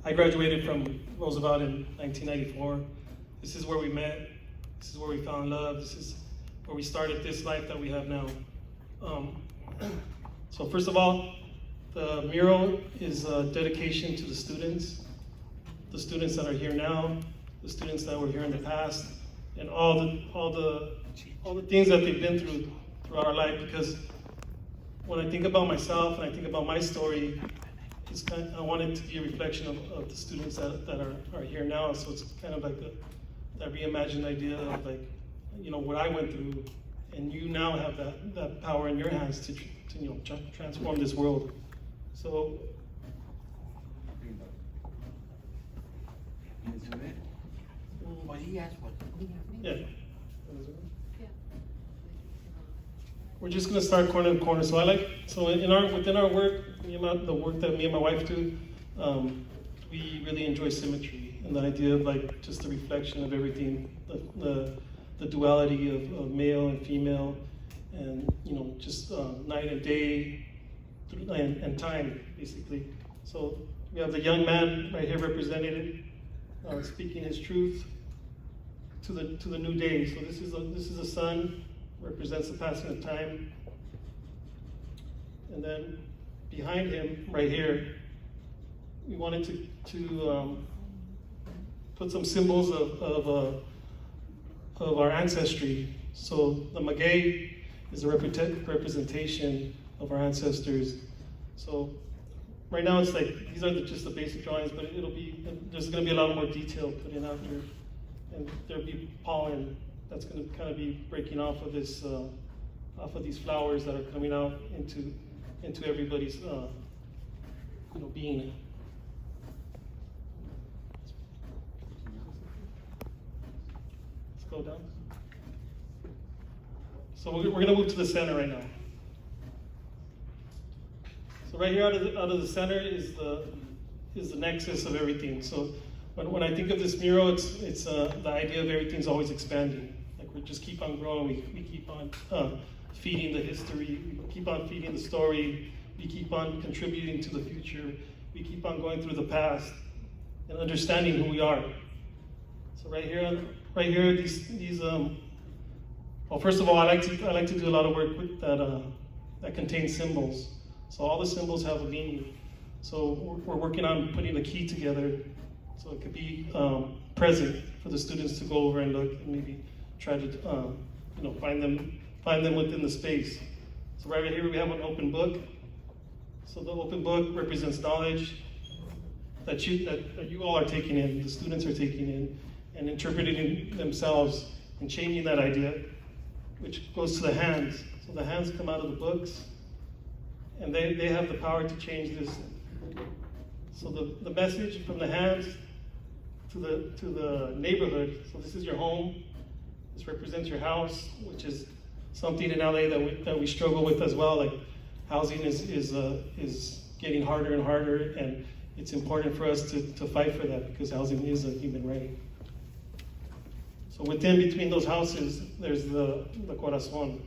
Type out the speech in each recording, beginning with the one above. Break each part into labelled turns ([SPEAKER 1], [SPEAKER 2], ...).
[SPEAKER 1] I graduated from Roosevelt in 1994. This is where we met. This is where we found love. This is where we started this life that we have now. So first of all, the mural is a dedication to the students that are here now, the students that were here in the past, and all the things that they've been through throughout our life. Because when I think about myself and I think about my story, I want it to be a reflection of the students that are here now. So it's kind of like that reimagined idea of like, you know, what I went through, and you now have that power in your hands to you know, transform this world. So. Yeah. We're just gonna start corner to corner. So within our work, the work that me and my wife do, we really enjoy symmetry and the idea of like just the reflection of everything, the duality of male and female, and you know, just night and day, and time, basically. So we have the young man right here represented, speaking his truth to the new day. So this is a sun, represents the passing of time, and then behind him, right here, we wanted to put some symbols of our ancestry. So the maguey is a representation of our ancestors. So right now it's like, these are just the basic drawings, but there's gonna be a lot more detail put in out there. And there'll be pollen that's gonna kind of be breaking off of this, off of these flowers that are coming out into everybody's, you know, being. Let's go down. So we're gonna move to the center right now. So right here out of the center is the nexus of everything. So when I think of this mural, it's the idea of everything's always expanding. Like we just keep on growing, we keep on feeding the history, we keep on feeding the story, we keep on contributing to the future, we keep on going through the past and understanding who we are. So right here, these well, first of all, I like to do a lot of work with that contains symbols. So all the symbols have a meaning. So we're working on putting a key together, so it could be present for the students to go over and look and maybe try to you know, find them within the space. So right here we have an open book. So the open book represents knowledge that you all are taking in, the students are taking in, and interpreting themselves and changing that idea, which goes to the hands. So the hands come out of the books, and they have the power to change this. So the message from the hands to the neighborhood. So this is your home. This represents your house, which is something in LA that we struggle with as well. Like housing is getting harder and harder, and it's important for us to fight for that because housing is a human right. So between those houses, there's the corazón.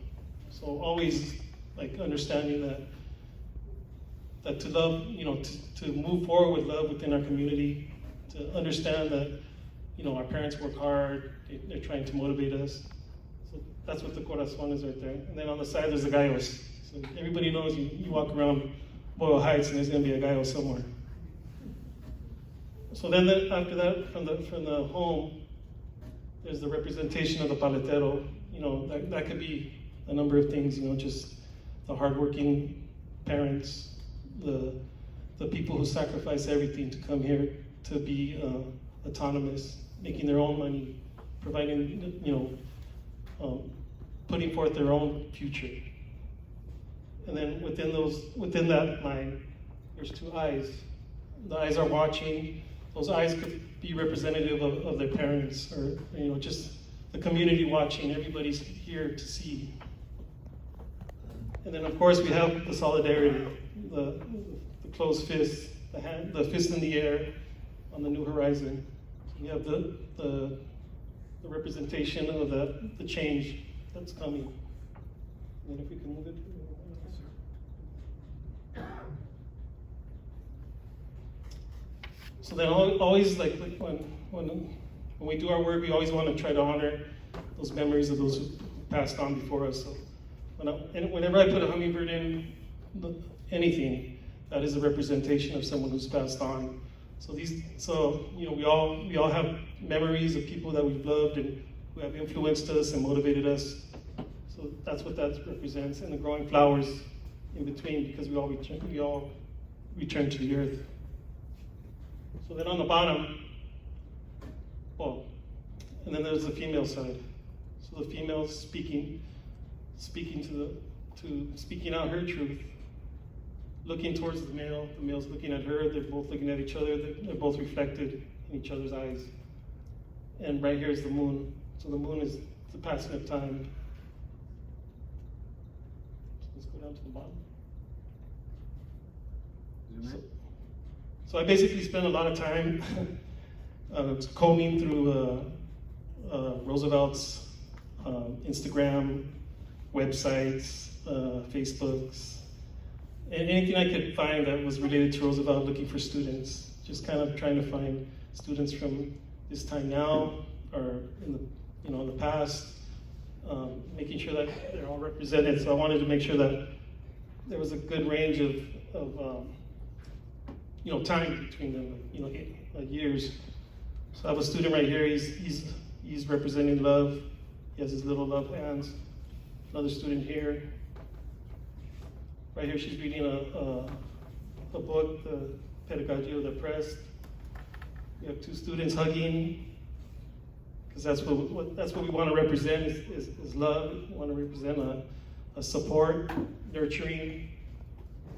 [SPEAKER 1] So always like understanding that to love, you know, to move forward with love within our community, to understand that, you know, our parents work hard, they're trying to motivate us. So that's what the corazón is right there. And then on the side, there's the gallos. So everybody knows you walk around Boyle Heights and there's gonna be a gallo somewhere. So then after that, from the home, there's the representation of the paletero. You know, that could be a number of things, you know, just the hardworking parents, the people who sacrifice everything to come here to be autonomous, making their own money, providing, you know, putting forth their own future. And then within that mind, there's two eyes. The eyes are watching. Those eyes could be representative of their parents, or, you know, just the community watching. Everybody's here to see. And then of course we have the solidarity, the closed fist, the fist in the air on the new horizon. You have the representation of the change that's coming. And then if we can move it. So then always like when we do our work, we always want to try to honor those memories of those who passed on before us. So whenever I put a hummingbird in anything, that is a representation of someone who's passed on. So we all have memories of people that we've loved and who have influenced us and motivated us. So that's what that represents, and the growing flowers in between, because we all return to the earth. So then on the bottom, and then there's the female side. So the female speaking out her truth, looking towards the male's looking at her, they're both looking at each other, they're both reflected in each other's eyes. And right here is the moon. So the moon is the passing of time. So let's go down to the bottom. So I basically spent a lot of time combing through Roosevelt's Instagram, websites, Facebooks, and anything I could find that was related to Roosevelt, looking for students, just kind of trying to find students from this time now or in the past, making sure that they're all represented. So I wanted to make sure that there was a good range of time between them, years. So I have a student right here. He's representing love. He has his little love hands. Another student here. Right here, she's reading a book, The Pedagogy of the Oppressed. We have two students hugging, because that's what we want to represent is love. We want to represent a support, nurturing.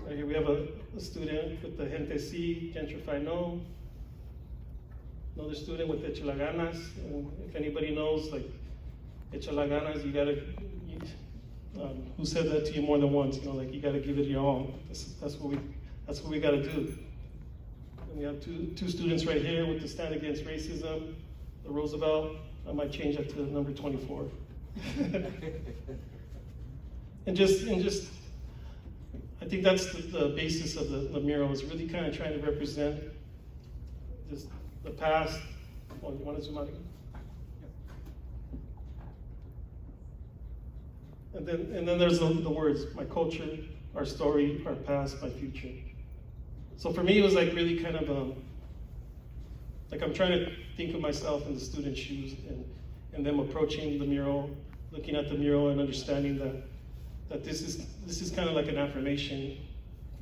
[SPEAKER 1] Right here we have a student with the Gente Si, Gentrify No. Another student with Échale Ganas. And if anybody knows, like, Échale Ganas, you gotta, who said that to you more than once? You gotta give it your all. That's what we gotta do. And we have two students right here with the Stand Against Racism, the Roosevelt. I might change that to number 24. and just, I think that's the basis of the mural, is really kind of trying to represent just the past. You want to zoom out again? And then there's the words: my culture, our story, our past, my future. So for me, it was like really kind of like I'm trying to think of myself in the student's shoes and them approaching the mural, looking at the mural and understanding that this is kind of like an affirmation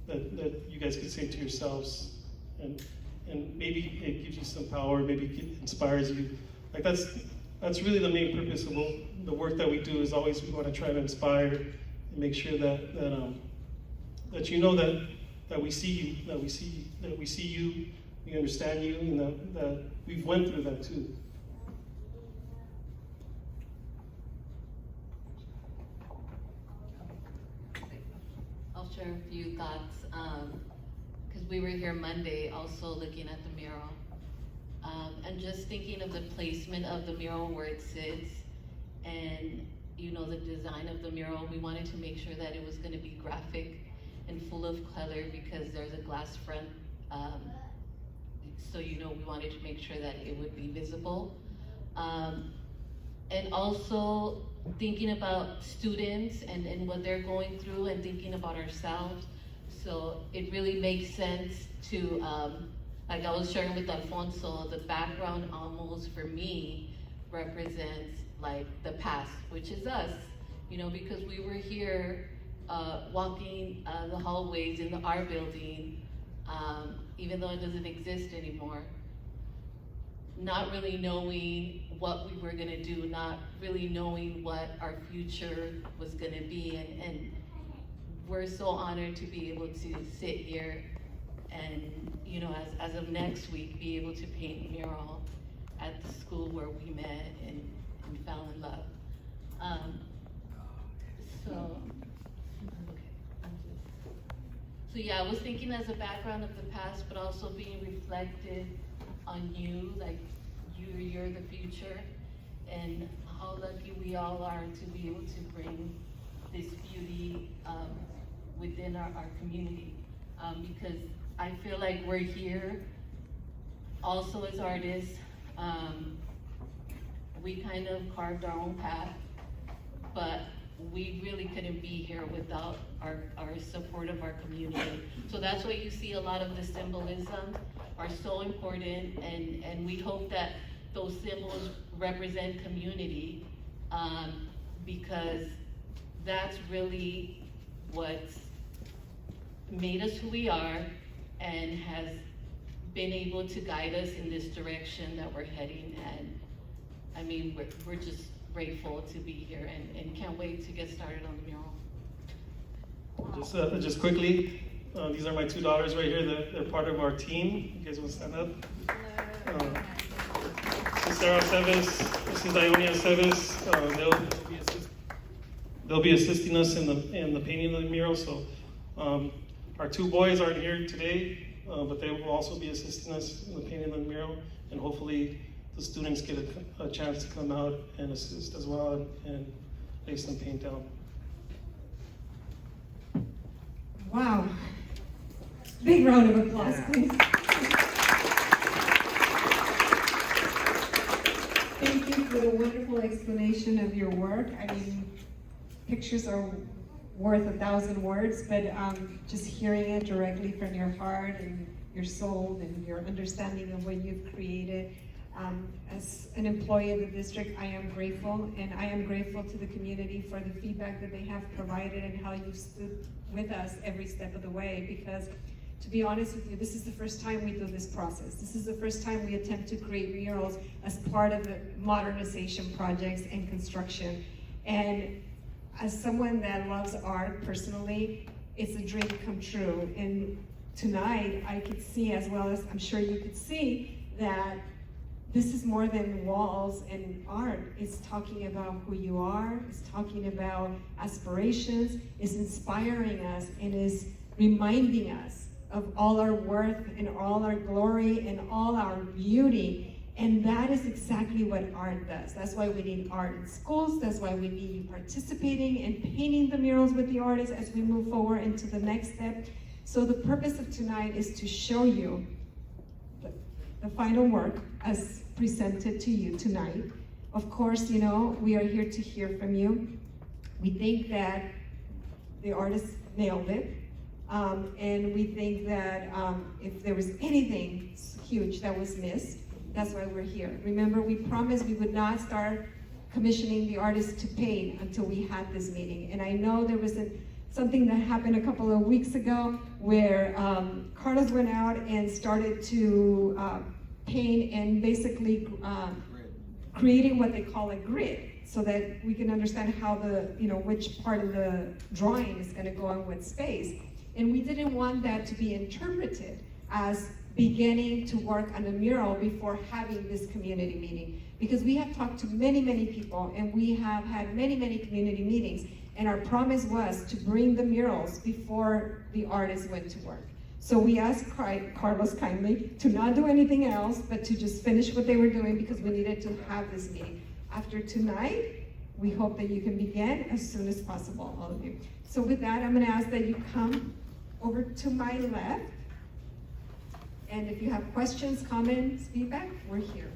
[SPEAKER 1] that you guys could say to yourselves, and maybe it gives you some power, maybe it inspires you. Like that's really the main purpose of the work that we do, is always we want to try to inspire and make sure that you know that we see you, that we see you, we understand you, and that we've went through that too.
[SPEAKER 2] I'll share a few thoughts, because we were here Monday also looking at the mural, and just thinking of the placement of the mural, where it sits, and the design of the mural. We wanted to make sure that it was going to be graphic and full of color, because there's a glass front, so we wanted to make sure that it would be visible, and also thinking about students and what they're going through, and thinking about ourselves. So it really makes sense to, like I was sharing with Alfonso, the background almost for me represents like the past, which is us, because we were here walking the hallways in the art building, even though it doesn't exist anymore, not really knowing what we were gonna do, not really knowing what our future was gonna be, and we're so honored to be able to sit here and, as of next week, be able to paint a mural at the school where we met and fell in love. So yeah, I was thinking as a background of the past, but also being reflected on you, like you're the future, and how lucky we all are to be able to bring this beauty within our community, because I feel like we're here also as artists, we kind of carved our own path, but we really couldn't be here without our support of our community. So that's why you see a lot of the symbolism are so important, and we hope that those symbols represent community, because that's really what's made us who we are and has been able to guide us in this direction that we're heading. And I mean, we're just grateful to be here and can't wait to get started on the mural.
[SPEAKER 1] Just quickly, these are my two daughters right here. They're part of our team. You guys want to stand up? This is Sarah Seves. This is Ionia Seves. They'll be assisting us in the painting of the mural. So our two boys aren't here today, but they will also be assisting us in the painting of the mural, and hopefully the students get a chance to come out and assist as well and lay some paint down.
[SPEAKER 3] Wow. Big round of applause, please. Thank you for the wonderful explanation of your work. I mean, pictures are worth 1,000 words, but just hearing it directly from your heart and your soul and your understanding of what you've created. As an employee of the district, I am grateful, and I am grateful to the community for the feedback that they have provided and how you've stood with us every step of the way, because to be honest with you, this is the first time we do this process. This is the first time we attempt to create murals as part of the modernization projects and construction. And as someone that loves art personally, it's a dream come true. And tonight I could see, as well as I'm sure you could see, that this is more than walls and art. It's talking about who you are, it's talking about aspirations, it's inspiring us, and is reminding us of all our worth and all our glory and all our beauty. And that is exactly what art does. That's why we need art in schools. That's why we need you participating and painting the murals with the artists as we move forward into the next step. So the purpose of tonight is to show you the final work as presented to you tonight. Of course, you know, we are here to hear from you. We think that the artist nailed it. And we think that if there was anything huge that was missed, that's why we're here. Remember, we promised we would not start commissioning the artists to paint until we had this meeting. And I know there was something that happened a couple of weeks ago where Carlos went out and started to paint and basically creating what they call a grid, so that we can understand how which part of the drawing is going to go on what space. And we didn't want that to be interpreted as beginning to work on a mural before having this community meeting. Because we have talked to many, many people, and we have had many, many community meetings, and our promise was to bring the murals before the artists went to work. So we asked Carlos kindly to not do anything else, but to just finish what they were doing, because we needed to have this meeting. After tonight, we hope that you can begin as soon as possible, all of you. So with that, I'm gonna ask that you come over to my left. And if you have questions, comments, feedback, we're here.